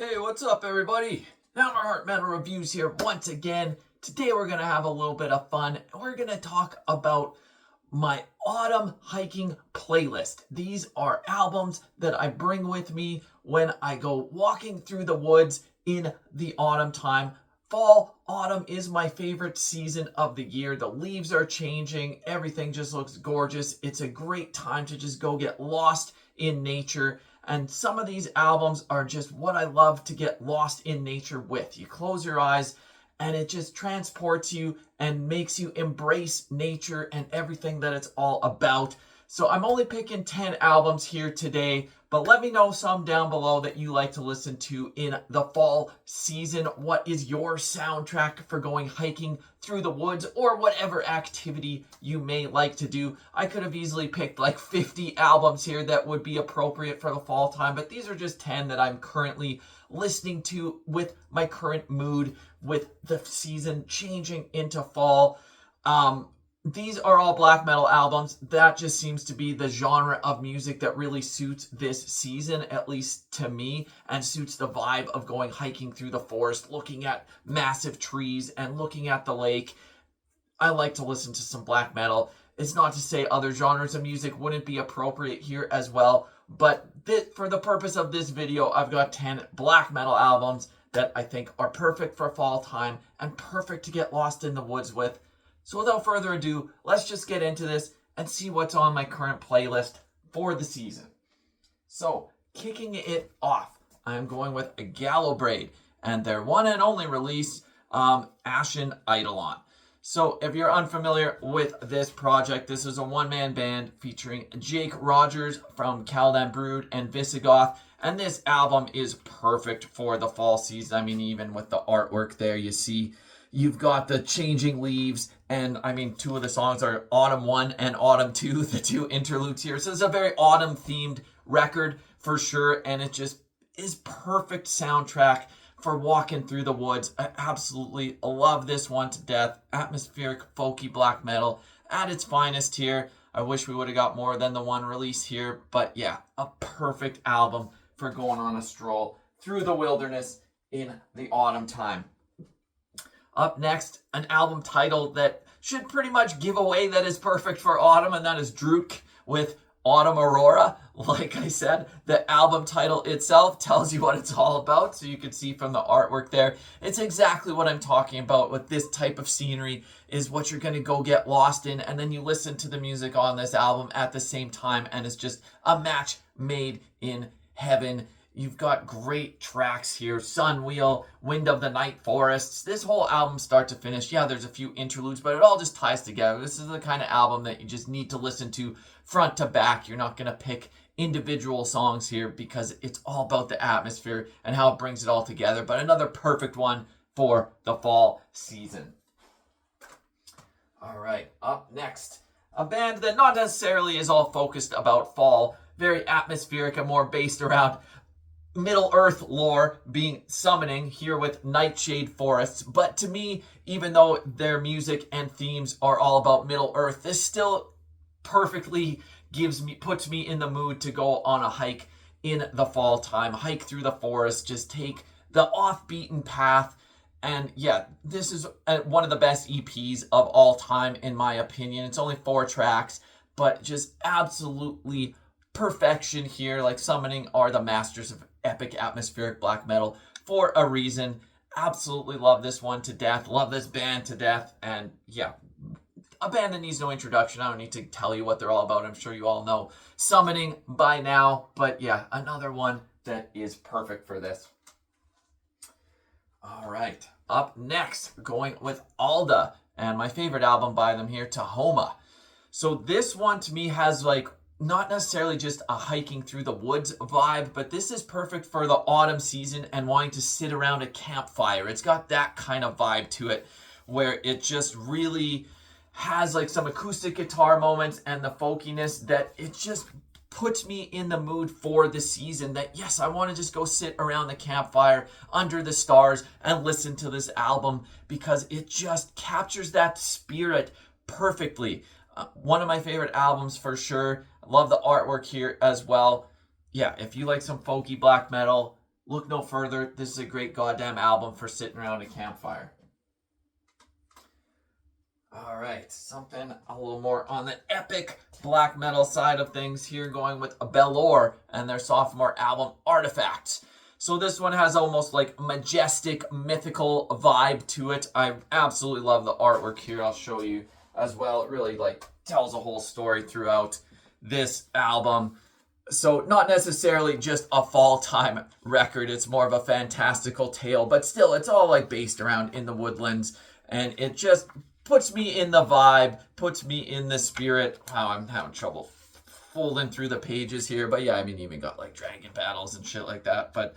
Hey, what's up, everybody? Now our Heart Metal Reviews here once again. Today we're going to have a little bit of fun. We're going to talk about my autumn hiking playlist. These are albums that I bring with me when I go walking through the woods in the autumn time. Fall, autumn is my favorite season of the year. The leaves are changing. Everything just looks gorgeous. It's a great time to just go get lost in nature. And some of these albums are just what I love to get lost in nature with. You close your eyes and it just transports you and makes you embrace nature and everything that it's all about. So I'm only picking 10 albums here today, but let me know some down below that you like to listen to in the fall season. What is your soundtrack for going hiking through the woods or whatever activity you may like to do? I could have easily picked like 50 albums here that would be appropriate for the fall time, but these are just 10 that I'm currently listening to with my current mood, with the season changing into fall. These are all black metal albums. That just seems to be the genre of music that really suits this season, at least to me, and suits the vibe of going hiking through the forest, looking at massive trees and looking at the lake. I like to listen to some black metal. It's not to say other genres of music wouldn't be appropriate here as well, but for the purpose of this video, I've got 10 black metal albums that I think are perfect for fall time and perfect to get lost in the woods with. So without further ado, let's just get into this and see what's on my current playlist for the season. So, kicking it off, I'm going with Gallowbraid and their one and only release, Ashen, Eidolon. So, if you're unfamiliar with this project, this is a one-man band featuring Jake Rogers from Caladan Brood and Visigoth, and this album is perfect for the fall season. I mean, even with the artwork there, you see you've got the changing leaves, and I mean, two of the songs are Autumn 1 and Autumn 2, the two interludes here. So it's a very autumn-themed record for sure, and it just is perfect soundtrack for walking through the woods. I absolutely love this one to death. Atmospheric, folky black metal at its finest here. I wish we would have got more than the one release here, but yeah, a perfect album for going on a stroll through the wilderness in the autumn time. Up next, an album title that should pretty much give away that is perfect for autumn, and that is Drudkh with Autumn Aurora. Like I said, the album title itself tells you what it's all about, so you can see from the artwork there. It's exactly what I'm talking about with this type of scenery, is what you're going to go get lost in, and then you listen to the music on this album at the same time, and it's just a match made in heaven. You've got great tracks here. Sunwheel, Wind of the Night Forests. This whole album start to finish. Yeah, there's a few interludes, but it all just ties together. This is the kind of album that you just need to listen to front to back. You're not going to pick individual songs here because it's all about the atmosphere and how it brings it all together. But another perfect one for the fall season. All right, up next, a band that not necessarily is all focused about fall. Very atmospheric and more based around Middle-earth lore, being summoning here with Nightshade forests. But to me, even though their music and themes are all about Middle-earth, this still perfectly puts me in the mood to go on a hike in the fall time. Hike through the forest, just take the off-beaten path. And yeah, this is one of the best EPs of all time, in my opinion. It's only 4 tracks, but just absolutely perfection here. Like, Summoning are the masters of epic atmospheric black metal for a reason. Absolutely love this one to death. Love this band to death. And yeah, a band that needs no introduction. I don't need to tell you what they're all about. I'm sure you all know Summoning by now. But yeah, another one that is perfect for this. All right, up next, going with Alda and my favorite album by them here, Tahoma. So this one to me has like not necessarily just a hiking through the woods vibe, but this is perfect for the autumn season and wanting to sit around a campfire. It's got that kind of vibe to it where it just really has like some acoustic guitar moments and the folkiness that it just puts me in the mood for the season, that yes, I want to just go sit around the campfire under the stars and listen to this album because it just captures that spirit perfectly. One of my favorite albums for sure. I love the artwork here as well. Yeah, if you like some folky black metal, look no further. This is a great goddamn album for sitting around a campfire. All right, something a little more on the epic black metal side of things here, going with Belore and their sophomore album, Artefacts. So this one has almost like majestic, mythical vibe to it. I absolutely love the artwork here. I'll show you as well. It really like tells a whole story throughout this album. So not necessarily just a fall time record. It's more of a fantastical tale, but still it's all like based around in the woodlands, and it just puts me in the vibe, puts me in the spirit. Wow, I'm having trouble folding through the pages here, but yeah, I mean, even got like dragon battles and shit like that, but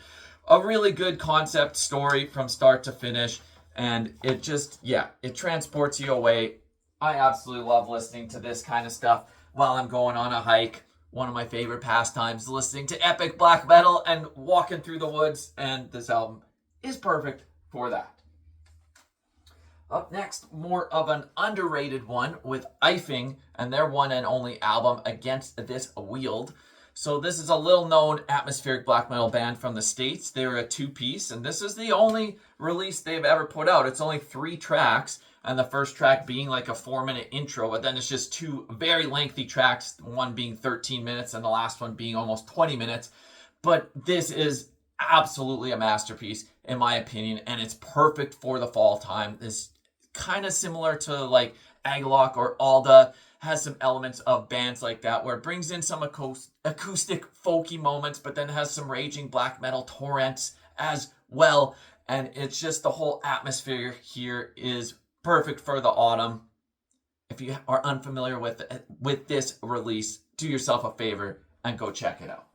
a really good concept story from start to finish, and it just, yeah, it transports you away. I absolutely love listening to this kind of stuff while I'm going on a hike. One of my favorite pastimes, listening to epic black metal and walking through the woods, and this album is perfect for that. Up next, more of an underrated one with Ifing and their one and only album, Against This Weald. So this is a little known atmospheric black metal band from the States. They're a two-piece, and this is the only release they've ever put out. It's only 3 tracks, and the first track being like a 4-minute intro, but then it's just 2 very lengthy tracks, one being 13 minutes and the last one being almost 20 minutes. But this is absolutely a masterpiece, in my opinion, and it's perfect for the fall time. This kind of similar to like Agalloch or Alda, has some elements of bands like that where it brings in some acoustic folky moments, but then has some raging black metal torrents as well. And it's just the whole atmosphere here is perfect for the autumn. If you are unfamiliar with this release, do yourself a favor and go check it out.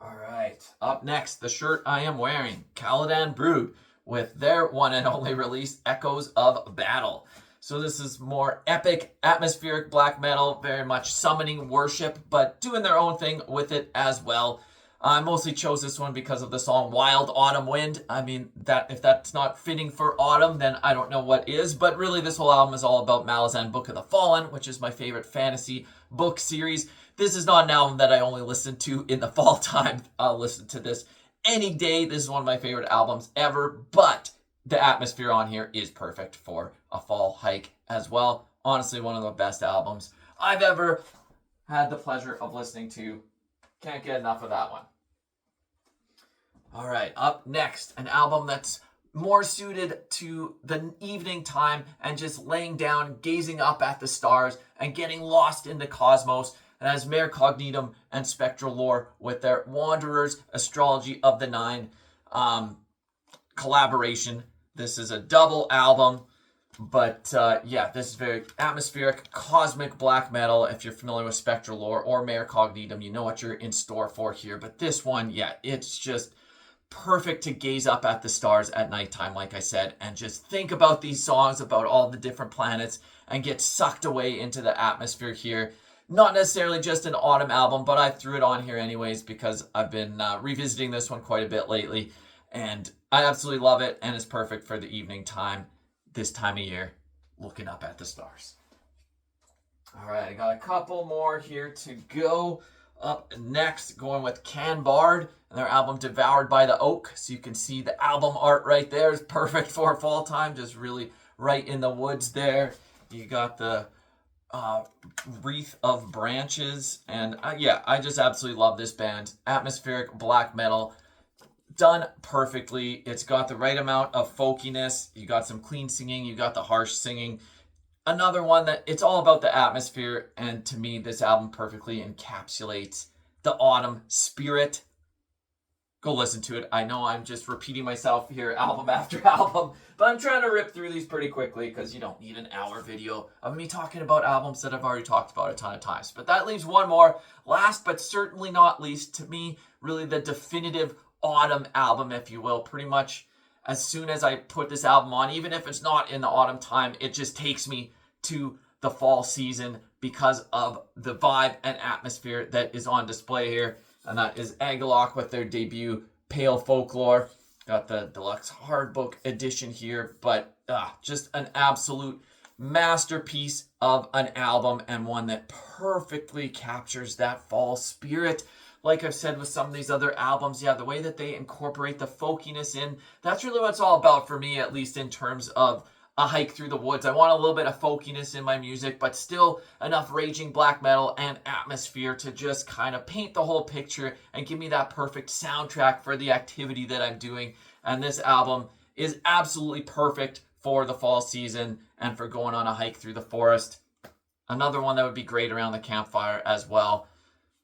All right, up next, the shirt I am wearing, Caladan Brood, with their one and only release, Echoes of Battle. So this is more epic, atmospheric black metal, very much summoning worship, but doing their own thing with it as well. I mostly chose this one because of the song Wild Autumn Wind. I mean, that if that's not fitting for autumn, then I don't know what is. But really, this whole album is all about Malazan Book of the Fallen, which is my favorite fantasy book series. This is not an album that I only listen to in the fall time. I'll listen to this any day. This is one of my favorite albums ever, but the atmosphere on here is perfect for a fall hike as well. Honestly, one of the best albums I've ever had the pleasure of listening to. Can't get enough of that one. All right, up next, an album that's more suited to the evening time and just laying down, gazing up at the stars and getting lost in the cosmos. And has Mare, Cognitum, and Spectral Lore with their Wanderers, Astrology of the Nine collaboration. This is a double album, but yeah, this is very atmospheric, cosmic black metal. If you're familiar with Spectral Lore or Mare Cognitum, you know what you're in store for here. But this one, yeah, it's just perfect to gaze up at the stars at nighttime, like I said, and just think about these songs, about all the different planets, and get sucked away into the atmosphere here. Not necessarily just an autumn album, but I threw it on here anyways because I've been revisiting this one quite a bit lately, and I absolutely love it, and it's perfect for the evening time, this time of year, looking up at the stars. All right, I got a couple more here to go. Up next, going with Bardd and their album Devoured by the Oak. So you can see the album art right there is perfect for fall time, just really right in the woods there. You got the wreath of branches, and yeah, I just absolutely love this band. Atmospheric black metal, done perfectly. It's got the right amount of folkiness. You got some clean singing, you got the harsh singing. Another one that it's all about the atmosphere, and to me, this album perfectly encapsulates the autumn spirit. Go listen to it. I know I'm just repeating myself here album after album, but I'm trying to rip through these pretty quickly because you don't need an hour video of me talking about albums that I've already talked about a ton of times. But that leaves one more. Last but certainly not least, to me, really the definitive autumn album, if you will. Pretty much as soon as I put this album on, even if it's not in the autumn time, it just takes me to the fall season because of the vibe and atmosphere that is on display here. And that is Agalloch with their debut Pale Folklore. Got the deluxe hardbook edition here, but just an absolute masterpiece of an album, and one that perfectly captures that fall spirit. like I've said with some of these other albums, yeah, the way that they incorporate the folkiness in, that's really what it's all about for me, at least in terms of a hike through the woods. I want a little bit of folkiness in my music, but still enough raging black metal and atmosphere to just kind of paint the whole picture and give me that perfect soundtrack for the activity that I'm doing. And this album is absolutely perfect for the fall season and for going on a hike through the forest. Another one that would be great around the campfire as well.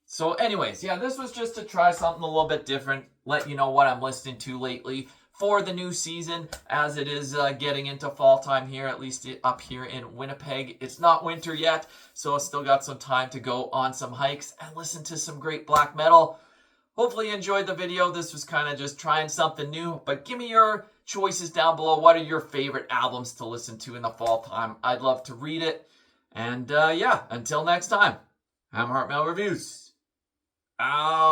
So anyways, yeah, this was just to try something a little bit different, let you know what I'm listening to lately for the new season, as it is getting into fall time here, at least up here in Winnipeg. It's not winter yet, so I've still got some time to go on some hikes and listen to some great black metal. Hopefully you enjoyed the video. This was kind of just trying something new, but give me your choices down below. What are your favorite albums to listen to in the fall time? I'd love to read it. And yeah, until next time, I'm Heart Metal Reviews. Out.